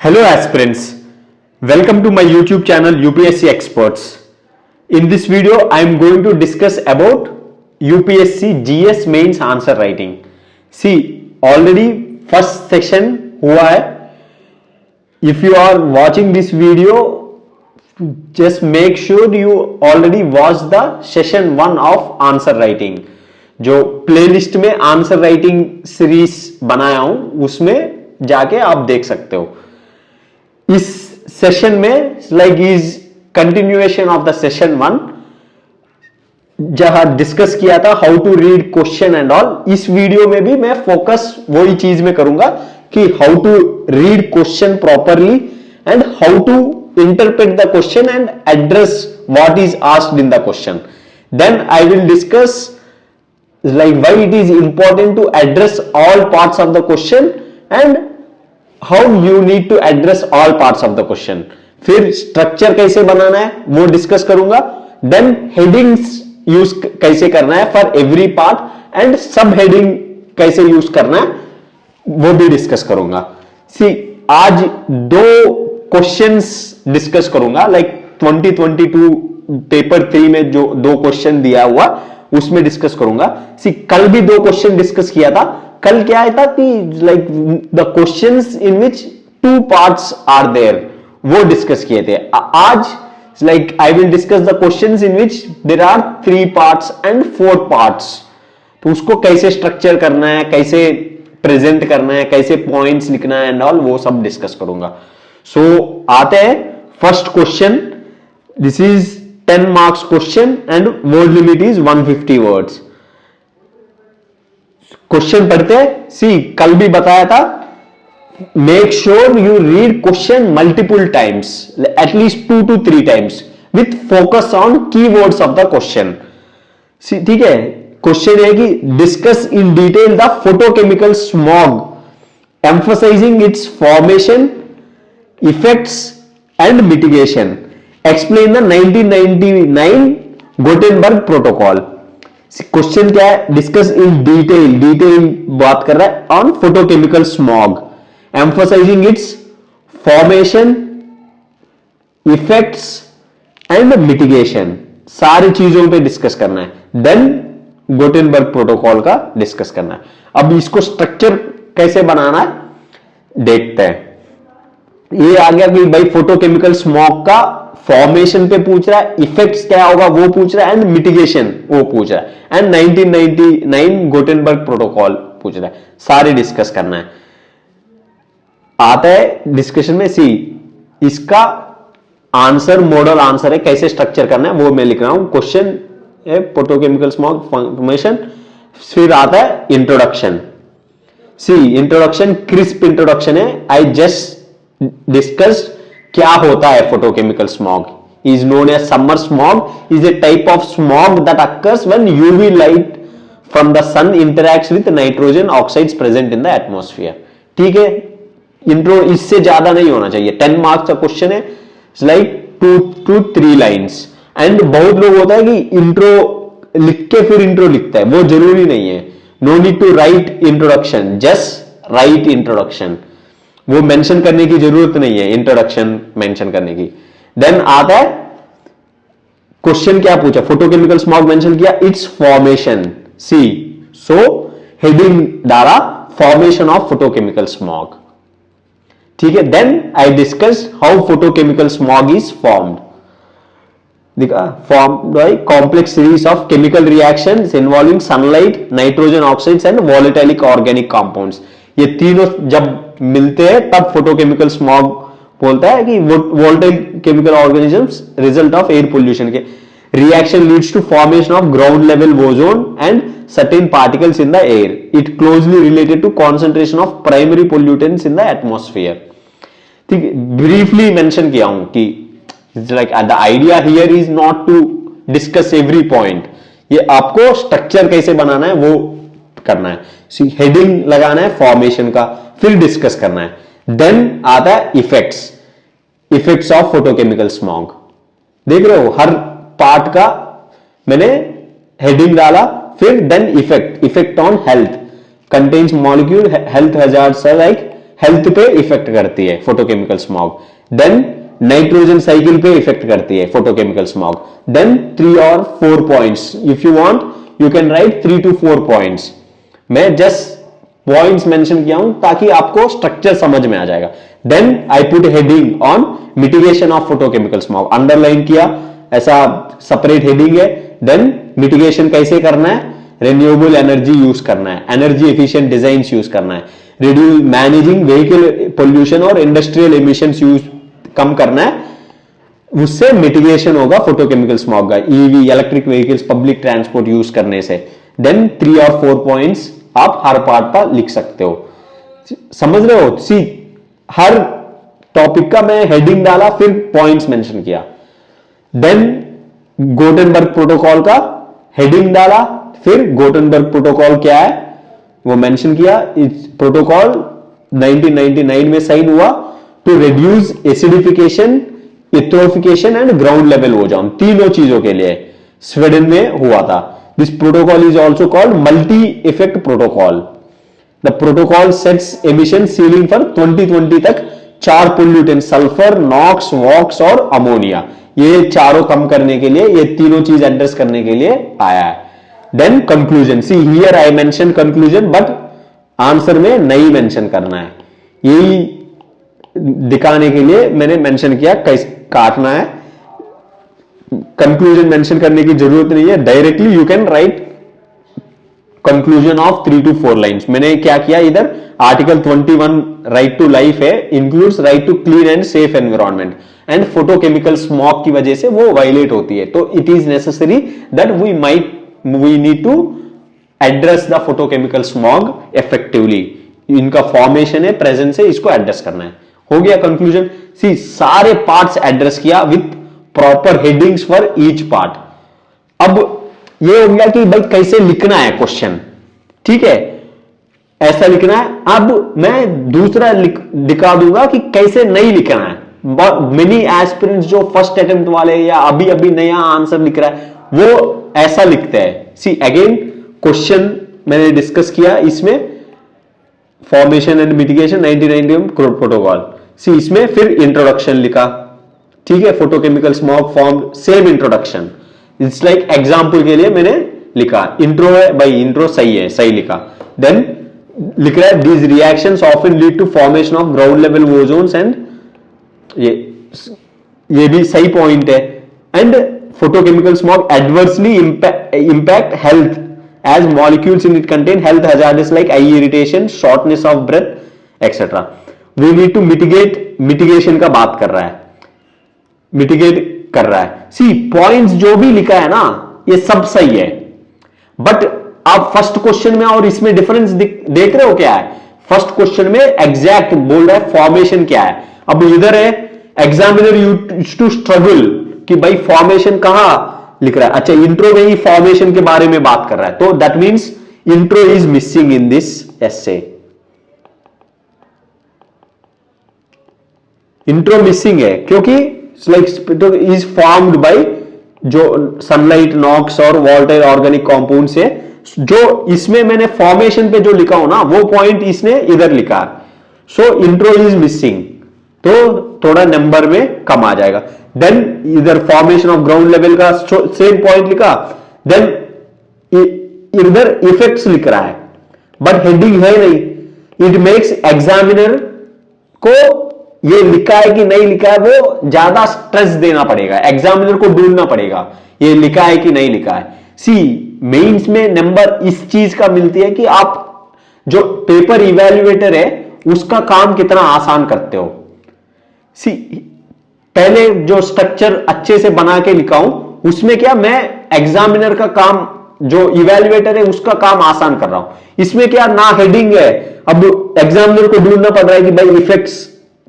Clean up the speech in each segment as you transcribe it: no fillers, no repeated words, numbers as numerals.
Hello aspirants, welcome to my YouTube channel UPSC Experts. In this video, I am going to discuss about UPSC GS mains answer writing. See, already first session हुआ है. If you are watching this video, just make sure you already watched the session 1 of answer writing. जो playlist में answer writing series बनाया हूं उसमें जाके आप देख सकते हो. इस सेशन में like is continuation of the session 1 जहां डिस्कस किया था how to read question and all. इस वीडियो में भी मैं फोकस वही चीज में करूंगा कि how to read question properly and how to interpret the question and address what is asked in the question. Then I will discuss like why it is important to address all parts of the question and how you need to address all parts of the question. फिर structure कैसे बनाना है वो discuss करूंगा. Then headings use कैसे करना है for every part and सब heading कैसे यूज करना है वो भी डिस्कस करूंगा. सी आज दो क्वेश्चंस डिस्कस करूंगा लाइक 2022 पेपर 3 में जो दो क्वेश्चन दिया हुआ उसमें डिस्कस करूंगा. सी कल भी दो क्वेश्चन डिस्कस किया था. कल क्या आया था कि like the questions in which two parts are there वो डिस्कस किए थे. आज like I will discuss the questions in which there are 3 parts and 4 parts. तो उसको कैसे स्ट्रक्चर करना है, कैसे प्रेजेंट करना है, कैसे पॉइंट्स लिखना है एंड ऑल वो सब डिस्कस करूंगा. सो आते हैं first question. This is 10 marks question and word limit is 150 words. Question पढ़ते हैं. सी कल भी बताया था make sure you read question multiple times at least 2 to 3 times with focus on keywords of the question. ठीक है. क्वेश्चन है कि discuss in detail the photochemical smog emphasizing its formation effects and mitigation. Explain the 1999 Gothenburg protocol. Question क्या है? Discuss in detail बात कर रहा है on photochemical smog emphasizing its formation effects and mitigation. सारी चीजों पे डिस्कस करना है. देन गोटेनबर्ग प्रोटोकॉल का डिस्कस करना है. अब इसको स्ट्रक्चर कैसे बनाना है देखते हैं. ये आ गया कि भाई फोटोकेमिकल स्मॉग का फॉर्मेशन पे पूछ रहा है, इफेक्ट्स क्या होगा वो पूछ रहा है एंड मिटिगेशन वो पूछ रहा है एंड 1999 गोटेनबर्ग प्रोटोकॉल पूछ रहा है. सारे डिस्कस करना है. आता है डिस्कशन में. सी इसका आंसर मॉडल आंसर है कैसे स्ट्रक्चर करना है वो मैं लिख रहा हूं. क्वेश्चन है फोटोकेमिकल स्मॉग फॉर्मेशन. फिर आता है introduction. See introduction crisp introduction है. आई जस्ट डिस्कस्ड क्या होता है photochemical smog. Is known as summer smog is a type of smog that occurs when UV light from the sun interacts with nitrogen oxides present in the atmosphere. ठीक है. Intro इससे ज्यादा नहीं होना चाहिए. 10 मार्क्स का क्वेश्चन है. Like 2 to 3 lines. And बहुत लोग होता है कि इंट्रो लिख के फिर इंट्रो लिखता है. वो जरूरी नहीं है. No need to write introduction, just write introduction. वो मेंशन करने की जरूरत नहीं है इंट्रोडक्शन मेंशन करने की. देन आता है क्वेश्चन क्या पूछा. फोटोकेमिकल स्मॉग मेंशन किया its formation. See so heading डाला फॉर्मेशन ऑफ फोटोकेमिकल स्मॉग. ठीक है. Then I discuss how photochemical smog is formed. देखा formed by complex series of chemical reactions involving sunlight, nitrogen oxides and volatile organic compounds. ये तीनों जब मिलते हैं तब फोटोकेमिकल स्मॉग बोलता है कि volatile chemical organisms result of air pollution के reaction leads to formation of ground level ozone and certain particles in the air. It closely related to concentration of primary pollutants in the atmosphere. ठीक है. Briefly mention किया हूं कि like the idea here is not to discuss every point. ये आपको structure कैसे बनाना है वो करना है. हेडिंग लगाना है फॉर्मेशन का, फिर डिस्कस करना है. देन आता है इफेक्ट्स ऑफ फोटोकेमिकल स्मॉग. देख रहे हो हर पार्ट का मैंने हेडिंग डाला. फिर then effect on health contains molecule health hazards like health पे इफेक्ट करती है photochemical smog. Then nitrogen cycle पे इफेक्ट करती है फोटोकेमिकल स्मॉग। देन 3 और 4 points, if you want you can write 3 to 4 points. मैं जस्ट पॉइंट्स मेंशन किया हूं ताकि आपको स्ट्रक्चर समझ में आ जाएगा। Then I put heading on mitigation of photochemical smog, underline किया, ऐसा सेपरेट हेडिंग है। देन मिटिगेशन कैसे करना है, रिन्यूएबल एनर्जी यूज करना है, एनर्जी एफिशिएंट डिजाइन यूज करना है, रिड्यूस मैनेजिंग व्हीकल पोल्यूशन और इंडस्ट्रियल एमिशंस यूज कम करना है, उससे मिटिगेशन होगा फोटोकेमिकल स्मॉग का, EV electric vehicles public transport use करने से। देन 3 और 4 पॉइंट्स आप हर पार्ट पर लिख सकते हो। समझ रहे हो? सी हर टॉपिक का मैं हेडिंग डाला, फिर पॉइंट्स मेंशन किया। देन गुटेनबर्ग प्रोटोकॉल का हेडिंग डाला, फिर गुटेनबर्ग प्रोटोकॉल क्या है वो मेंशन किया। इस प्रोटोकॉल 1999 में साइन हुआ to reduce acidification, eutrophication and ground level ozone, तीनों चीजों के लिए स्वीडन में हुआ था। This protocol is also called multi effect protocol. The protocol sets emission ceiling for 2020 तक 4 पोल्यूटेंट सल्फर, नॉक्स, वॉक्स और अमोनिया, ये चारों कम करने के लिए, ये तीनों चीज एड्रेस करने के लिए आया है। Then conclusion, see here I mention conclusion but answer में नहीं मेंशन करना है, यही दिखाने के लिए मैंने मेंशन किया कैसे काटना है। कंक्लूजन मेंशन करने की जरूरत नहीं है, directly you can write conclusion of 3 to 4 lines. मैंने क्या किया, इधर आर्टिकल 21 राइट टू लाइफ है, includes right to clean and safe environment, and photochemical smog की वजह से वो वायलेट होती है, तो it is necessary that we need to address the photochemical smog effectively. इनका फॉर्मेशन है, प्रेजेंस है, इसको एड्रेस करना है। हो गया कंक्लूजन। सी सारे पार्ट्स एड्रेस किया with proper headings for each part. अब ये हो गया कि भाई कैसे लिखना है क्वेश्चन, ठीक है, ऐसा लिखना है। अब मैं दूसरा दिखा दूंगा कि कैसे नहीं लिखना है। मेनी एस्पिरेंट्स जो फर्स्ट अटेम्प्ट वाले या अभी अभी नया आंसर लिख रहा है वो ऐसा लिखते हैं। सी अगेन क्वेश्चन मैंने डिस्कस किया, इसमें फॉर्मेशन एंड मिटिगेशन 1990 प्रोटोकॉल, सी इसमें फिर इंट्रोडक्शन लिखा, ठीक है, photochemical smog form, same introduction. It's like example के लिए मैंने लिखा, इंट्रो है भाई, इंट्रो सही है, सही लिखा। देन लिख रहा है these reactions often lead to formation of ground level ozones and ये भी सही पॉइंट है। And photochemical smog adversely impact health as molecules in it contain health hazards like eye irritation, shortness of breath etcetera. We need to mitigate, mitigation का बात कर रहा है, mitigate कर रहा है। सी पॉइंट्स जो भी लिखा है ना ये सब सही है, बट आप फर्स्ट क्वेश्चन में और इसमें डिफरेंस देख रहे हो क्या है? फर्स्ट क्वेश्चन में एग्जैक्ट बोल रहा है फॉर्मेशन क्या है, अब इधर है एग्जामिनर यूज्ड टू स्ट्रगल कि भाई फॉर्मेशन कहां लिख रहा है। अच्छा, इंट्रो में ही फॉर्मेशन के बारे में बात कर रहा है, तो that means intro is missing in this essay. Intro missing है क्योंकि इज फॉर्म्ड बाय जो सनलाइट, नॉक्स और वोलेटाइल ऑर्गेनिक कंपाउंड से। जो इसमें मैंने फॉर्मेशन पे जो लिखा हूं ना वो पॉइंट इसने इधर लिखा, सो इंट्रो इज मिसिंग, तो थोड़ा नंबर में कम आ जाएगा। देन इधर फॉर्मेशन ऑफ ग्राउंड लेवल का सेम पॉइंट लिखा, देन इधर इफेक्ट्स लिख रहा है बट हेडिंग है नहीं। इट मेक्स एग्जामिनर को ये लिखा है कि नहीं लिखा है वो ज्यादा स्ट्रेस देना पड़ेगा, एग्जामिनर को ढूंढना पड़ेगा ये लिखा है कि नहीं लिखा है। सी मेंस में नंबर इस चीज का मिलती है कि आप जो पेपर इवैल्यूएटर है उसका काम कितना आसान करते हो। सी पहले जो स्ट्रक्चर अच्छे से बना के लिखा हूं उसमें क्या मैं एग्जामिनर का काम, जो इवैल्यूएटर है उसका काम आसान कर रहा हूं। इसमें क्या ना हेडिंग है, अब एग्जामिनर को ढूंढना पड़ रहा है कि भाई इफेक्ट्स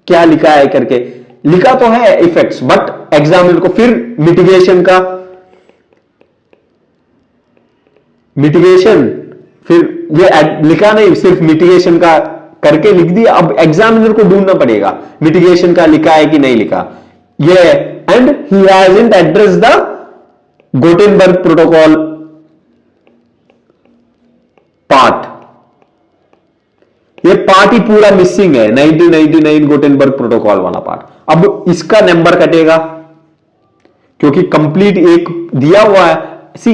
क्या लिखा है करके। लिखा तो है इफेक्ट्स बट एग्जामिनर को फिर मिटिगेशन का, मिटिगेशन फिर ये लिखा नहीं, सिर्फ मिटिगेशन का करके लिख दिया। अब एग्जामिनर को ढूंढना पड़ेगा मिटिगेशन का लिखा है कि नहीं लिखा ये। And he hasn't address the Gutenberg protocol part, ये पार्ट ही पूरा मिसिंग है, 1999 गुटेनबर्ग प्रोटोकॉल वाला पार्ट। अब इसका नंबर कटेगा क्योंकि कंप्लीट एक दिया हुआ है। सी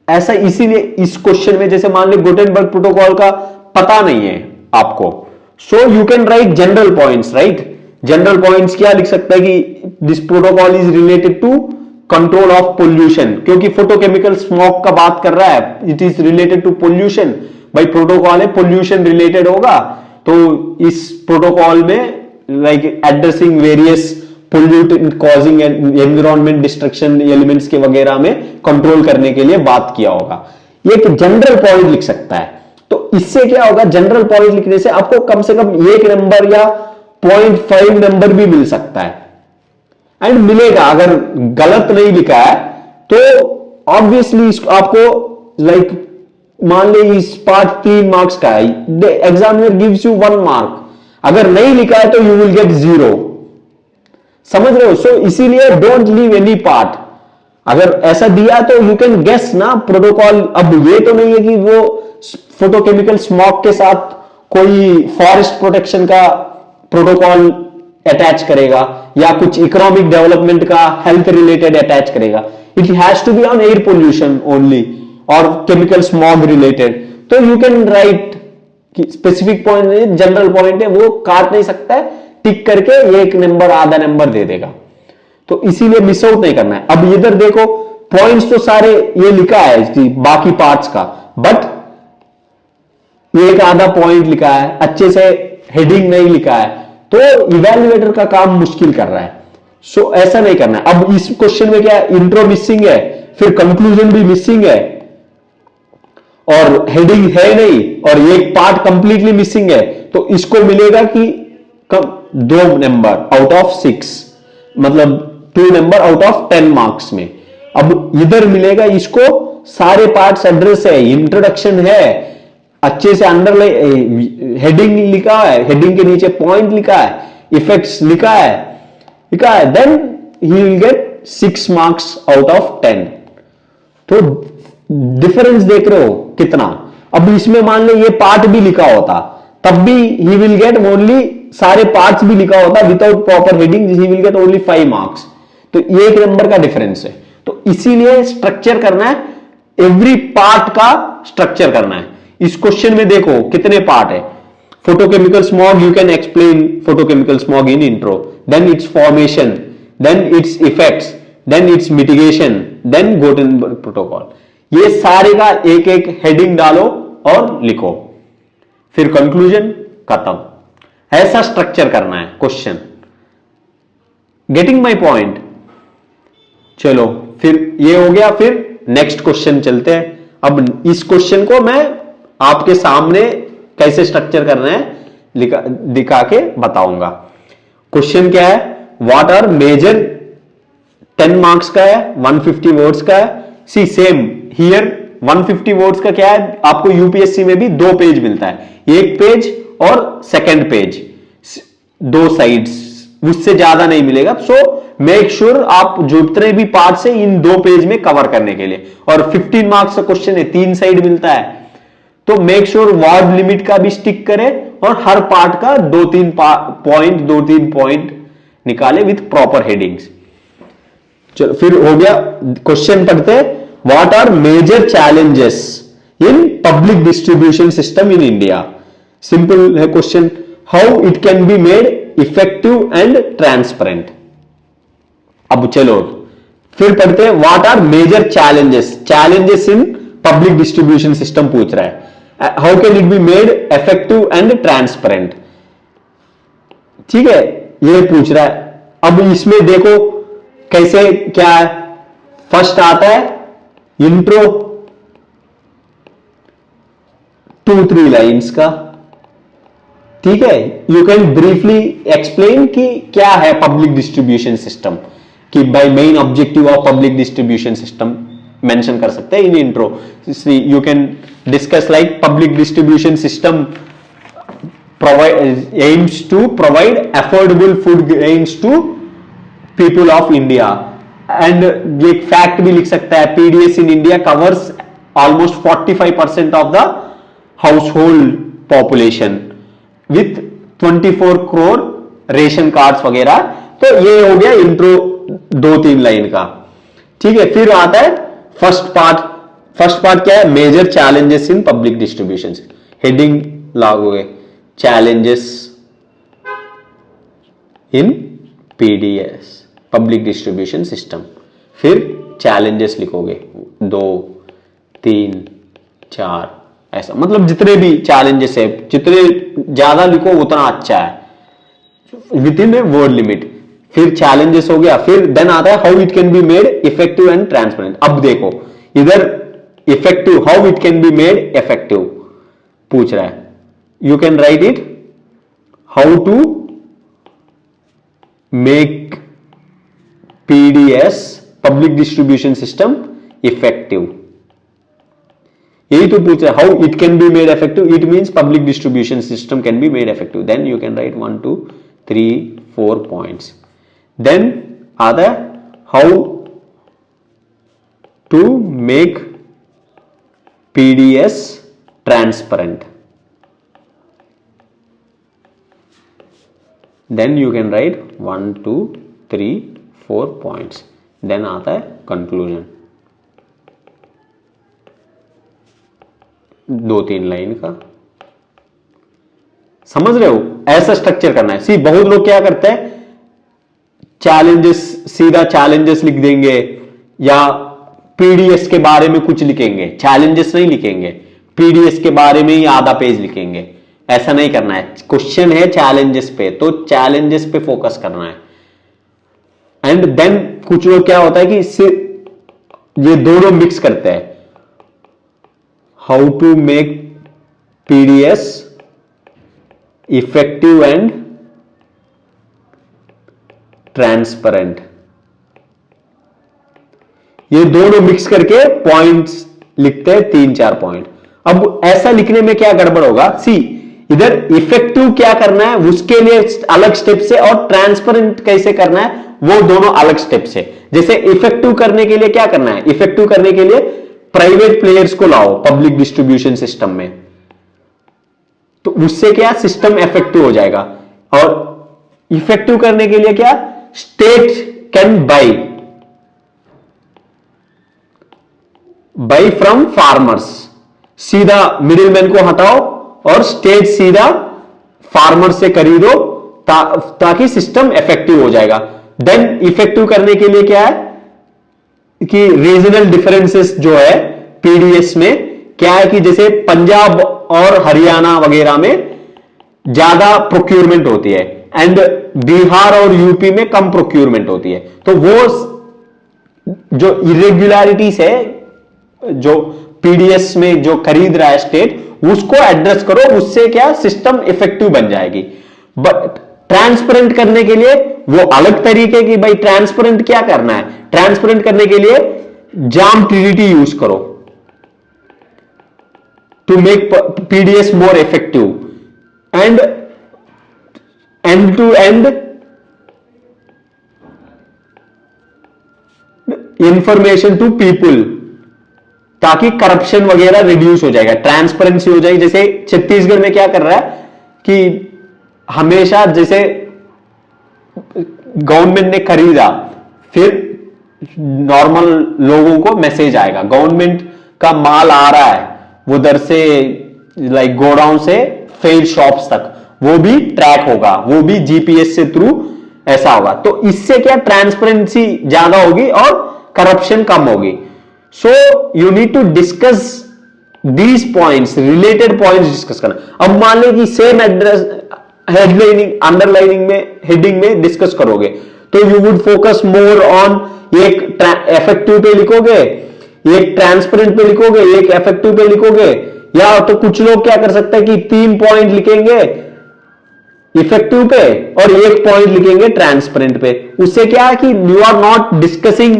ऐसा इसीलिए इस क्वेश्चन में जैसे मान लो गुटेनबर्ग प्रोटोकॉल का पता नहीं है आपको, so you can write general points, right. General points क्या लिख सकता है कि this protocol is related to control of pollution, क्योंकि फोटोकेमिकल स्मोक का बात कर रहा है, it is related to pollution. भाई प्रोटोकॉल है, पोल्यूशन रिलेटेड होगा, तो इस प्रोटोकॉल में like addressing various pollutant causing environment destruction elements के वगैरह में कंट्रोल करने के लिए बात किया होगा। ये एक जनरल पॉइंट लिख सकता है। तो इससे क्या होगा, जनरल पॉइंट लिखने से आपको कम से कम 1 नंबर या 0.5 नंबर भी मिल सकता है, एंड मिलेगा। अगर गलत नहीं लिखा है तो ऑब्वियसली आपको लाइक मान ले इस पार्ट 3 मार्क्स का है, एग्जामिनर गिव्स यू 1 मार्क, अगर नहीं लिखा है तो यू विल गेट 0। समझ रहे हो? सो इसीलिए डोंट लीव एनी पार्ट। अगर ऐसा दिया तो यू कैन गेस ना प्रोटोकॉल। अब ये तो नहीं है कि वो फोटोकेमिकल स्मोक के साथ कोई फॉरेस्ट प्रोटेक्शन का प्रोटोकॉल अटैच करेगा या कुछ इकोनॉमिक डेवलपमेंट का हेल्थ रिलेटेड अटैच करेगा। It has to be on air pollution only और केमिकल स्मॉग रिलेटेड। तो you can write specific point, general point है, वो काट नहीं सकता है, टिक करके 1 नंबर आधा नंबर दे देगा। तो इसीलिए मिस आउट नहीं करना है। अब इधर देखो पॉइंट्स तो सारे ये लिखा है बाकी पार्ट्स का, बट एक आधा पॉइंट लिखा है, अच्छे से हेडिंग नहीं लिखा है, तो इवैल्यूएटर का काम मुश्किल कर रहा है। सो ऐसा नहीं करना है। अब इस क्वेश्चन में क्या, इंट्रो मिसिंग है, फिर कंक्लूजन भी मिसिंग है, और हेडिंग है नहीं, और एक पार्ट कंप्लीटली मिसिंग है, तो इसको मिलेगा कि 2 नंबर आउट ऑफ 6, मतलब 2 नंबर आउट ऑफ 10 मार्क्स में। अब इधर मिलेगा इसको सारे पार्ट्स एड्रेस है, इंट्रोडक्शन है, अच्छे से अंडरलाइन हेडिंग लिखा है, हेडिंग के नीचे पॉइंट लिखा है, इफेक्ट्स लिखा है, then he will get 6 marks out of 10। तो डिफरेंस देख रहे हो कितना। अब इसमें मान लो ये पार्ट भी लिखा होता तब भी ही विल गेट ओनली, सारे पार्ट्स भी लिखा होता without proper heading, he will get only 5 marks. तो 1 नंबर का डिफरेंस है। तो इसीलिए स्ट्रक्चर करना है, एवरी पार्ट का स्ट्रक्चर करना है। इस क्वेश्चन में देखो कितने पार्ट है। Photochemical smog, you can explain photochemical smog in intro, then its formation, then its effects, then its mitigation, then Gutenberg protocol. ये सारे का एक एक हेडिंग डालो और लिखो, फिर कंक्लूजन, खत्म। ऐसा स्ट्रक्चर करना है क्वेश्चन। Getting my point? चलो फिर ये हो गया, फिर नेक्स्ट क्वेश्चन चलते हैं। अब इस क्वेश्चन को मैं आपके सामने कैसे स्ट्रक्चर करना है दिखा के बताऊंगा। क्वेश्चन क्या है, व्हाट आर मेजर, 10 मार्क्स का है, 150 वर्ड्स का है। सी सेम हियर 150 वर्ड्स का क्या है, आपको यूपीएससी में भी 2 पेज मिलता है, एक पेज और सेकंड पेज, 2 साइड्स, उससे ज्यादा नहीं मिलेगा। सो मेक श्योर आप जितने भी पार्ट है इन 2 पेज में कवर करने के लिए, और 15 मार्क्स का क्वेश्चन है, 3 साइड मिलता है, तो मेक श्योर वर्ड लिमिट का भी स्टिक करें और हर पार्ट का 2-3 पॉइंट निकाले विथ प्रॉपर हेडिंग्स। चलो फिर हो गया, क्वेश्चन पढ़ते हैं। What are major challenges in public distribution system in India? Simple है question. How it can be made effective and transparent. अब चलो फिर पढ़ते हैं, what are major challenges in public distribution system पूछ रहा है। How can it be made effective and transparent, ठीक है, ये पूछ रहा है। अब इसमें देखो कैसे क्या है। फर्स्ट आता है इंट्रो, 2-3 लाइंस का, ठीक है। यू कैन ब्रीफली एक्सप्लेन कि क्या है पब्लिक डिस्ट्रीब्यूशन सिस्टम, कि by main objective of public distribution system mention कर सकते हैं in intro. You can discuss like public distribution system aims to provide affordable food grains to people of India, and ये fact भी लिख सकता है, PDS in India covers almost 45% of the household population, with 24 crore ration cards वगैरह। तो ये हो गया इंट्रो 2-3 लाइन का। ठीक है, फिर आता है फर्स्ट पार्ट। फर्स्ट पार्ट क्या है? Major challenges in public distribution. Heading लागोगे challenges in PDS public distribution system. फिर चैलेंजेस लिखोगे 2, 3, 4 ऐसा, मतलब जितने भी चैलेंजेस है, जितने ज्यादा लिखो उतना अच्छा है within a word limit. फिर चैलेंजेस हो गया। फिर देन आता है how it can be made effective and transparent. अब देखो इधर effective, how it can be made effective पूछ रहा है। You can write it how to make PDS public distribution system effective. यही तो पूछ रहा है, how it can be made effective. It means public distribution system can be made effective. Then you can write 1, 2, 3, 4 points. Then आता है how to make PDS transparent. Then you can write 1, 2, 3, 4 points. Then आता है conclusion 2-3 line का। समझ रहे हो? ऐसा structure करना है। सी बहुत लोग क्या करते हैं, चैलेंजेस, सीधा चैलेंजेस लिख देंगे या पीडीएस के बारे में कुछ लिखेंगे, चैलेंजेस नहीं लिखेंगे, पीडीएस के बारे में ही आधा पेज लिखेंगे। ऐसा नहीं करना है। क्वेश्चन है चैलेंजेस पे, तो चैलेंजेस पे फोकस करना है। एंड देन कुछ लोग क्या होता है कि ये दोनों मिक्स करते हैं, how to make PDS effective and transparent. ये दोनों मिक्स करके पॉइंट्स लिखते हैं, 3-4 पॉइंट। अब ऐसा लिखने में क्या गड़बड़ होगा, सी इधर इफेक्टिव क्या करना है उसके लिए अलग स्टेप्स है, और ट्रांसपेरेंट कैसे करना है वो दोनों अलग स्टेप्स है। जैसे इफेक्टिव करने के लिए क्या करना है, इफेक्टिव करने के लिए प्राइवेट प्लेयर्स को लाओ पब्लिक डिस्ट्रीब्यूशन सिस्टम में, तो उससे क्या सिस्टम इफेक्टिव हो जाएगा। और इफेक्टिव करने के लिए क्या, state can buy from farmers, सीधा मिडिलमैन को हटाओ और स्टेट सीधा फार्मर से खरीदो, ताकि सिस्टम इफेक्टिव हो जाएगा। देन इफेक्टिव करने के लिए क्या है कि रीजनल डिफरेंसेस जो है पीडीएस में क्या है कि जैसे पंजाब और हरियाणा वगैरह में ज्यादा प्रोक्यूरमेंट होती है एंड बिहार और यूपी में कम प्रोक्यूरमेंट होती है। तो वो जो इरेग्युलरिटीज है जो पीडीएस में जो खरीद रहा है स्टेट, उसको एड्रेस करो, उससे क्या सिस्टम इफेक्टिव बन जाएगी। बट ट्रांसपेरेंट करने के लिए वो अलग तरीके की, भाई ट्रांसपेरेंट क्या करना है, ट्रांसपेरेंट करने के लिए जाम टीडीटी यूज करो to make PDS more effective and end to end information to people, ताकि करप्शन वगैरह रिड्यूस हो जाएगा, ट्रांसपेरेंसी हो जाएगी। जैसे छत्तीसगढ़ में क्या कर रहा है कि हमेशा जैसे गवर्नमेंट ने खरीदा, फिर नॉर्मल लोगों को मैसेज आएगा गवर्नमेंट का माल आ रहा है उधर से, लाइक गोडाउन से फेल शॉप्स तक, वो भी ट्रैक होगा, वो भी जीपीएस से थ्रू ऐसा होगा। तो इससे क्या ट्रांसपेरेंसी ज्यादा होगी और करप्शन कम होगी। So you need to discuss these points, related points discuss करना। अब मान ले कि सेम एड्रेस हेडलाइनिंग, अंडरलाइनिंग में, हेडिंग में डिस्कस करोगे, तो you would focus more on, एक इफेक्टिव पे लिखोगे, एक ट्रांसपेरेंट पे लिखोगे, एक इफेक्टिव पे लिखोगे, या तो कुछ लोग क्या कर सकते हैं कि 3 पॉइंट लिखेंगे इफेक्टिव पे और 1 पॉइंट लिखेंगे ट्रांसपेरेंट पे। उससे क्या है कि you are not discussing,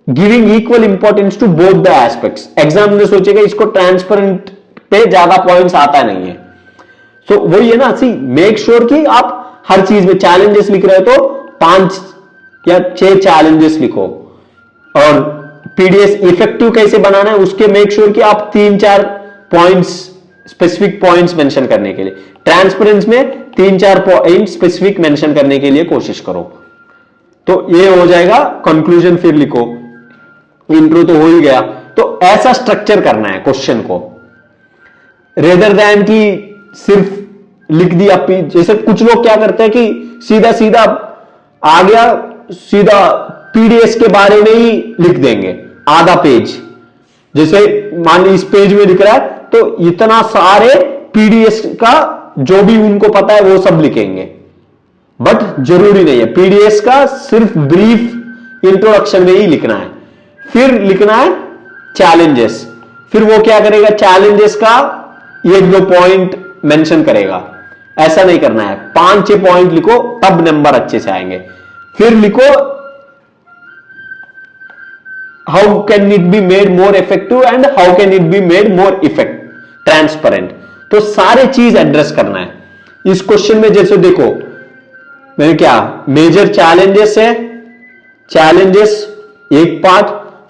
giving equal importance to both the aspects. Examiner सोचेगा इसको ट्रांसपेरेंट पे ज्यादा पॉइंट्स आता नहीं है। सो वही है ना, सी मेक श्योर कि आप हर चीज में चैलेंजेस लिख रहे हो तो 5 या 6 चैलेंजेस लिखो, और पीडीएस इफेक्टिव कैसे बनाना है उसके मेक श्योर कि आप 3-4 पॉइंट्स स्पेसिफिक पॉइंट्स मेंशन करने के लिए, ट्रांसपेरेंस में 3-4 पॉइंट स्पेसिफिक मेंशन करने के लिए कोशिश करो। तो ये हो जाएगा कंक्लूजन, फिर लिखो। इंट्रो तो हो ही गया। तो ऐसा स्ट्रक्चर करना है क्वेश्चन को, रेदर दैन की सिर्फ लिख दिया। जैसे कुछ लोग क्या करते हैं कि सीधा सीधा आ गया, सीधा पीडीएस के बारे में ही लिख देंगे आधा पेज। जैसे मान ली इस पेज में लिख रहा है तो इतना सारे पीडीएस का जो भी उनको पता है वो सब लिखेंगे, बट जरूरी नहीं है। पीडीएस का सिर्फ ब्रीफ इंट्रोडक्शन में ही लिखना है। फिर लिखना है चैलेंजेस। फिर वो क्या करेगा, चैलेंजेस का 1-2 पॉइंट मेंशन करेगा। ऐसा नहीं करना है, 5-6 पॉइंट लिखो, तब नंबर अच्छे से आएंगे। फिर लिखो how can it be made more effective and how can it be made more transparent. तो सारे चीज एड्रेस करना है इस क्वेश्चन में। जैसे देखो मैंने क्या, मेजर चैलेंजेस है, चैलेंजेस एक पार्ट,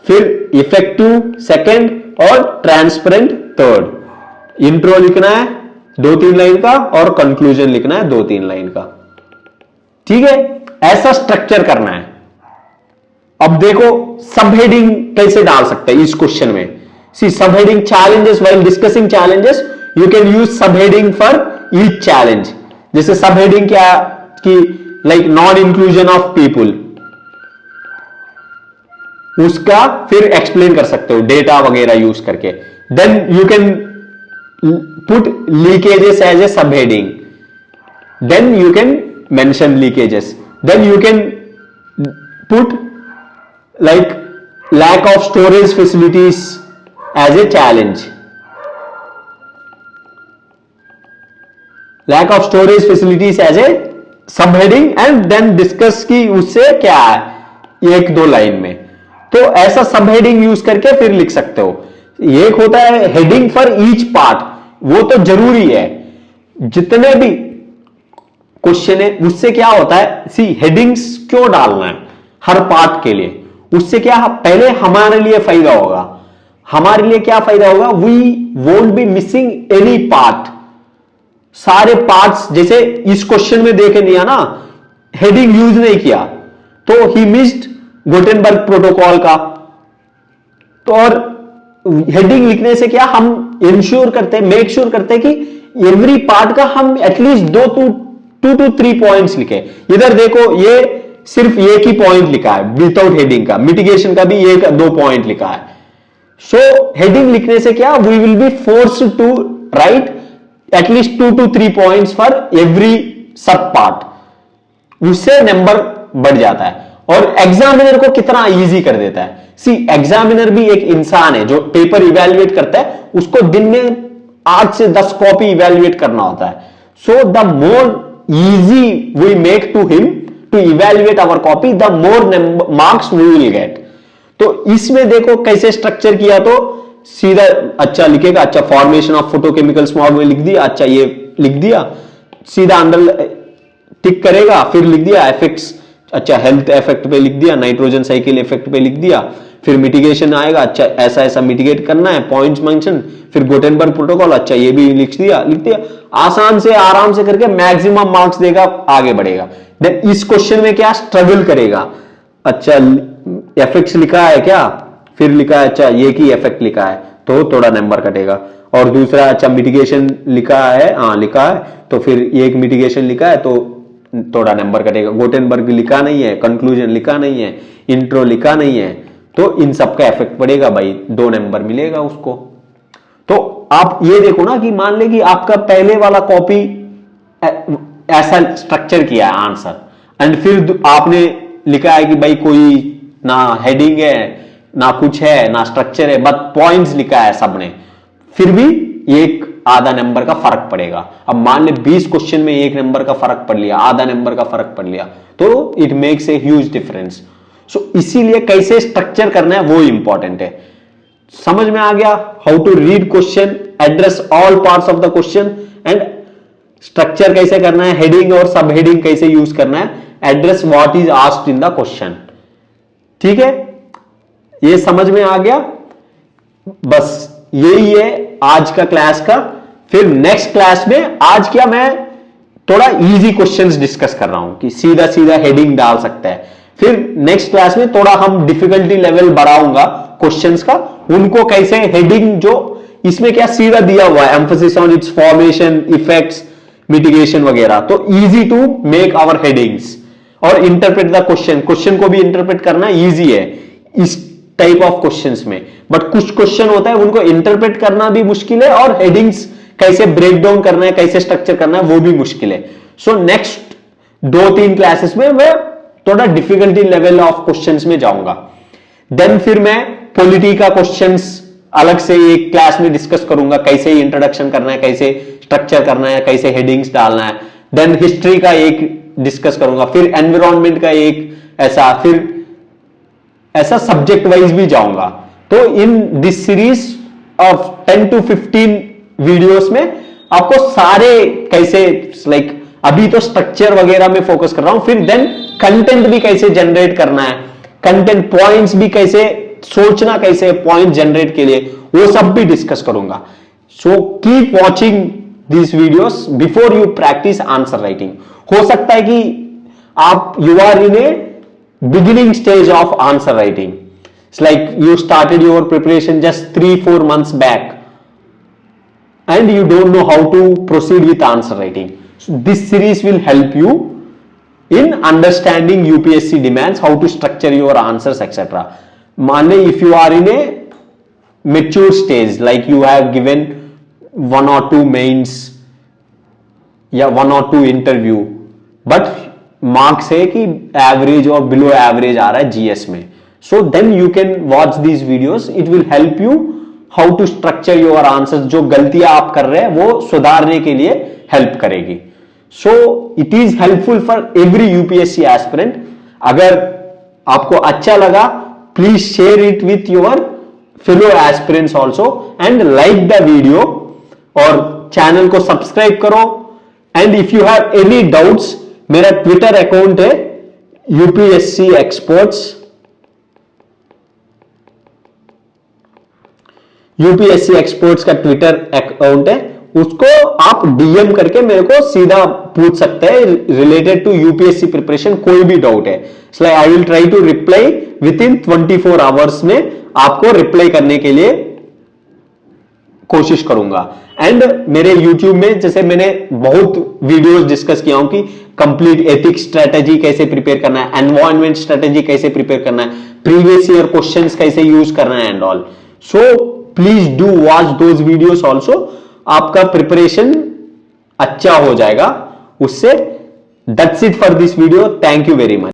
फिर इफेक्टिव सेकंड और ट्रांसपेरेंट थर्ड। इंट्रो लिखना है 2-3 लाइन का और कंक्लूजन लिखना है 2-3 लाइन का। ठीक है, ऐसा स्ट्रक्चर करना है। अब देखो सब हेडिंग कैसे डाल सकते हैं इस क्वेश्चन में। सी सब heading challenges, while discussing challenges you can use सब हेडिंग फॉर ईच चैलेंज। जैसे सब हेडिंग क्या कि like non inclusion of people, उसका फिर एक्सप्लेन कर सकते हो डेटा वगैरह यूज करके। Then you can put leakages as a sub heading, then you can mention leakages. Then you can put like lack of storage facilities as a challenge, lack of storage facilities as a subheading and then discuss की उससे क्या है 1-2 line में। तो ऐसा subheading use करके फिर लिख सकते हो। एक होता है हेडिंग फॉर ईच पार्ट, वो तो जरूरी है। जितने भी क्वेश्चन है उससे क्या होता है, सी हेडिंग्स क्यों डालना है हर पार्ट के लिए, उससे क्या पहले हमारे लिए फायदा होगा। हमारे लिए क्या फायदा होगा, we won't be missing any part. सारे पार्ट्स जैसे इस क्वेश्चन में देखे नहीं है ना, हेडिंग यूज नहीं किया तो ही मिस्ड गुटेनबर्ग प्रोटोकॉल का। तो और हेडिंग लिखने से क्या हम इंश्योर करते हैं, मेक श्योर करते हैं कि एवरी पार्ट का हम एटलीस्ट 2 to 3 पॉइंट्स लिखे। इधर देखो ये सिर्फ एक ही पॉइंट लिखा है विदाउट हेडिंग का, मिटिगेशन का भी 1-2 पॉइंट लिखा है। सो हेडिंग लिखने से क्या, we will be forced to write at least 2 to 3 points for every sub part. उससे नंबर बढ़ जाता है और एग्जामिनर को कितना इजी कर देता है। सी एग्जामिनर भी एक इंसान है जो पेपर इवेल्युएट करता है, उसको दिन में 8 से 10 कॉपी इवेल्युएट करना होता है। So the more easy we make to him to evaluate our copy, the more marks we will get। तो इसमें देखो कैसे स्ट्रक्चर किया, तो सीधा अच्छा लिखेगा, अच्छा फॉर्मेशन ऑफ फोटोकेमिकल स्मॉग में लिख दिया, अच्छा ये लिख दिया, सीधा अंदर टिक करेगा, फिर लिख दिया इफेक्ट्स, अच्छा हेल्थ इफेक्ट पे लिख दिया, नाइट्रोजन साइकिल इफेक्ट पे लिख दिया, फिर मिटिगेशन आएगा, अच्छा ऐसा ऐसा मिटिगेट करना है, पॉइंट्स मेंशन, फिर गुटेनबर्ग प्रोटोकॉल, अच्छा ये भी लिख दिया। आसान से आराम से करके मैक्सिमम मार्क्स देगा, आगे बढ़ेगा। देन इस क्वेश्चन में क्या स्ट्रगल करेगा, अच्छा इफेक्ट्स लिखा है क्या, फिर लिखा है अच्छा ये की इफेक्ट लिखा है तो थोड़ा नंबर कटेगा, और दूसरा अच्छा मिटिगेशन लिखा है, हाँ लिखा है तो फिर एक मिटिगेशन लिखा है तो थोड़ा नंबर कटेगा। गुटेनबर्ग लिखा नहीं है, कंक्लूजन लिखा नहीं है, इंट्रो लिखा नहीं है, तो इन सब का इफेक्ट पड़ेगा भाई, 2 नंबर मिलेगा उसको। तो आप ये देखो ना कि मान ले कि आपका पहले वाला कॉपी ऐसा स्ट्रक्चर किया है आंसर, एंड फिर आपने लिखा है कि भाई कोई ना हेडिंग है ना कुछ है ना स्ट्रक्चर है, बस पॉइंट्स लिखा है सबने, फिर भी एक आधा नंबर का फर्क पड़ेगा। अब मान ले 20 क्वेश्चन में 1 नंबर का फर्क पड़ लिया, आधा नंबर का फर्क पड़ लिया, तो it makes a huge difference. So इसीलिए कैसे स्ट्रक्चर करना है वो इंपॉर्टेंट है। समझ में आ गया, how to read question, address all parts of the question, and structure कैसे करना है, हेडिंग और सब हेडिंग कैसे यूज करना है, address what is asked in the question. ठीक है, ये समझ में आ गया। बस यही है आज का क्लास का। फिर नेक्स्ट क्लास में आज क्या मैं थोड़ा इजी क्वेश्चंस डिस्कस कर रहा हूं कि सीधा सीधा हेडिंग डाल सकता है। फिर नेक्स्ट क्लास में थोड़ा हम डिफिकल्टी लेवल बढ़ाऊंगा क्वेश्चंस का, उनको कैसे हेडिंग जो इसमें क्या सीधा दिया हुआ है, emphasis on its formation, effects, mitigation वगैरह, तो easy to make our headings और इंटरप्रेट द क्वेश्चन। क्वेश्चन को भी इंटरप्रेट करना इजी है इस टाइप ऑफ क्वेश्चंस में, बट कुछ क्वेश्चन होता है उनको इंटरप्रेट करना भी मुश्किल है और हेडिंग्स कैसे ब्रेक डाउन करना है, कैसे स्ट्रक्चर करना है वो भी मुश्किल है। सो नेक्स्ट 2-3 क्लासेस में मैं थोड़ा डिफिकल्टी लेवल ऑफ क्वेश्चंस में जाऊंगा। देन फिर मैं पॉलिटी का क्वेश्चंस अलग से एक क्लास में डिस्कस करूंगा, कैसे इंट्रोडक्शन करना है, कैसे स्ट्रक्चर करना है, कैसे हेडिंग्स डालना है। देन हिस्ट्री का एक डिस्कस करूंगा, फिर एनवायरमेंट का एक ऐसा, फिर ऐसा सब्जेक्ट वाइज भी जाऊंगा। तो in this series of 10 to 15 videos में आपको सारे कैसे लाइक अभी तो स्ट्रक्चर वगैरह में फोकस कर रहा हूं, फिर देन कंटेंट भी कैसे जनरेट करना है, कंटेंट पॉइंट्स भी कैसे सोचना, कैसे पॉइंट जनरेट के लिए वो सब भी डिस्कस करूंगा। So keep watching these videos before you practice answer writing. हो सकता है कि आप you are in a beginning stage of answer writing, it's like you started your preparation just 3-4 months back and you don't know how to proceed with answer writing. So this series will help you in understanding UPSC demands, how to structure your answers, etc. मान if you are in a mature stage, like you have given 1 or 2 mains या 1 or 2 interview, but marks है कि average और below average आ रहा है GS में, so then you can watch these videos. It will help you how to structure your answers. जो गलतियां आप कर रहे हैं वो सुधारने के लिए हेल्प करेगी। So it is helpful for every UPSC aspirant. अगर आपको अच्छा लगा please share it with your fellow aspirants also and like the video और चैनल को सब्सक्राइब करो। And if you have any doubts, मेरा ट्विटर अकाउंट है यूपीएससी एक्सपर्ट्स, यूपीएससी एक्सपर्ट्स का ट्विटर अकाउंट है, उसको आप डीएम करके मेरे को सीधा पूछ सकते हैं रिलेटेड टू यूपीएससी प्रिपरेशन। कोई भी डाउट है so I will try to reply within 24 hours में, आपको रिप्लाई करने के लिए कोशिश करूंगा। एंड मेरे यूट्यूब में जैसे मैंने बहुत वीडियोस डिस्कस किया हूं कि कंप्लीट एथिक्स स्ट्रेटेजी कैसे प्रिपेयर करना है, एनवायरमेंट स्ट्रेटेजी कैसे प्रिपेयर करना है, प्रीवियस ईयर क्वेश्चंस कैसे यूज करना है and all. So please do watch those videos also, आपका प्रिपरेशन अच्छा हो जाएगा उससे। That's it for this video, thank you very much.